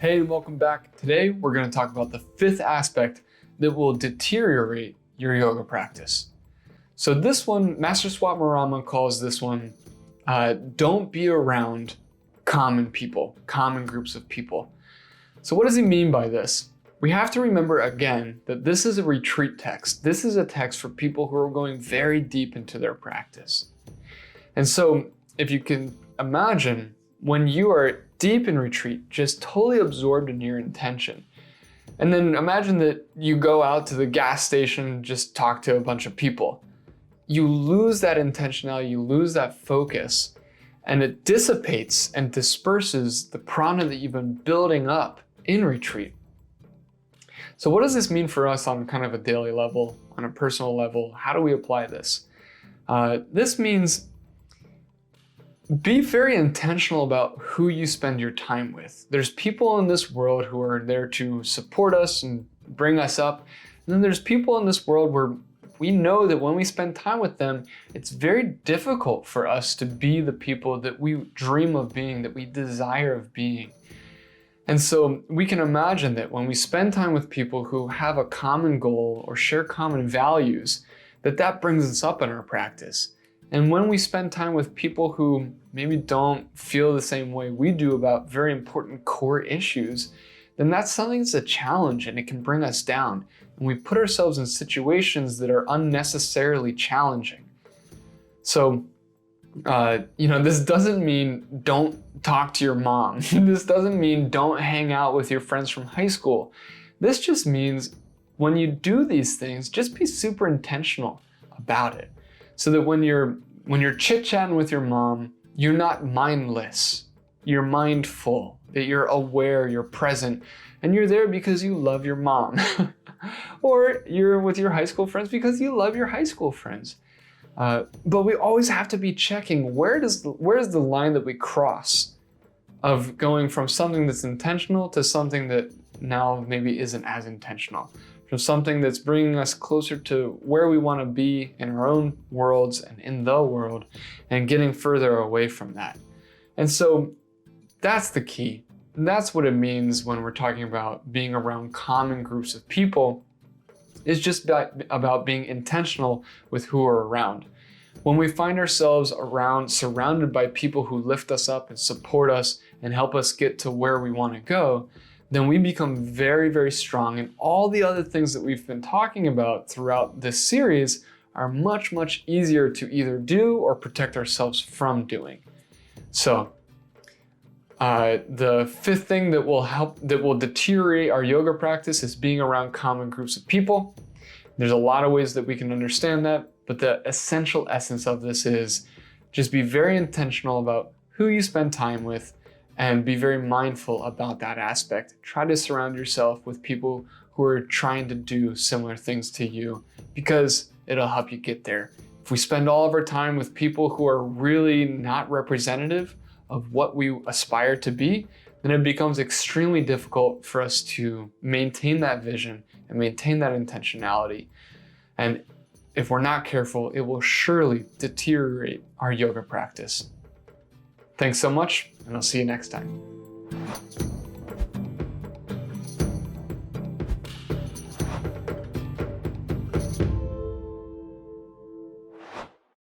Hey, welcome back. Today, we're going to talk about the fifth aspect that will deteriorate your yoga practice. So this one, Master Swatmarama calls this one, don't be around common people, common groups of people. So what does he mean by this? We have to remember again that this is a retreat text. This is a text for people who are going very deep into their practice. And so if you can imagine, when you are deep in retreat, just totally absorbed in your intention, and then imagine that you go out to the gas station, just talk to a bunch of people, you lose that intentionality, you lose that focus, and it dissipates and disperses the prana that you've been building up in retreat. So what does this mean for us on kind of a daily level, on a personal level? How do we apply this? This means be very intentional about who you spend your time with. There's people in this world who are there to support us and bring us up. And then there's people in this world where we know that when we spend time with them, it's very difficult for us to be the people that we dream of being, that we desire of being. And so we can imagine that when we spend time with people who have a common goal or share common values, that brings us up in our practice. And when we spend time with people who maybe don't feel the same way we do about very important core issues, then that's something that's a challenge and it can bring us down. And we put ourselves in situations that are unnecessarily challenging. So, this doesn't mean don't talk to your mom. This doesn't mean don't hang out with your friends from high school. This just means when you do these things, just be super intentional about it. So that when you're chit-chatting with your mom, you're not mindless, you're mindful, that you're aware, you're present, and you're there because you love your mom. Or you're with your high school friends because you love your high school friends. But we always have to be checking where's the line that we cross of going from something that's intentional to something that now maybe isn't as intentional. From something that's bringing us closer to where we want to be in our own worlds and in the world, and getting further away from that. And so that's the key. And that's what it means when we're talking about being around common groups of people. It's just about being intentional with who we're around. When we find ourselves surrounded by people who lift us up and support us and help us get to where we want to go, then we become very, very strong. And all the other things that we've been talking about throughout this series are much, much easier to either do or protect ourselves from doing. So the fifth thing that will deteriorate our yoga practice is being around common groups of people. There's a lot of ways that we can understand that, but the essential essence of this is just be very intentional about who you spend time with, and be very mindful about that aspect. Try to surround yourself with people who are trying to do similar things to you, because it'll help you get there. If we spend all of our time with people who are really not representative of what we aspire to be, then it becomes extremely difficult for us to maintain that vision and maintain that intentionality. And if we're not careful, it will surely deteriorate our yoga practice. Thanks so much, and I'll see you next time.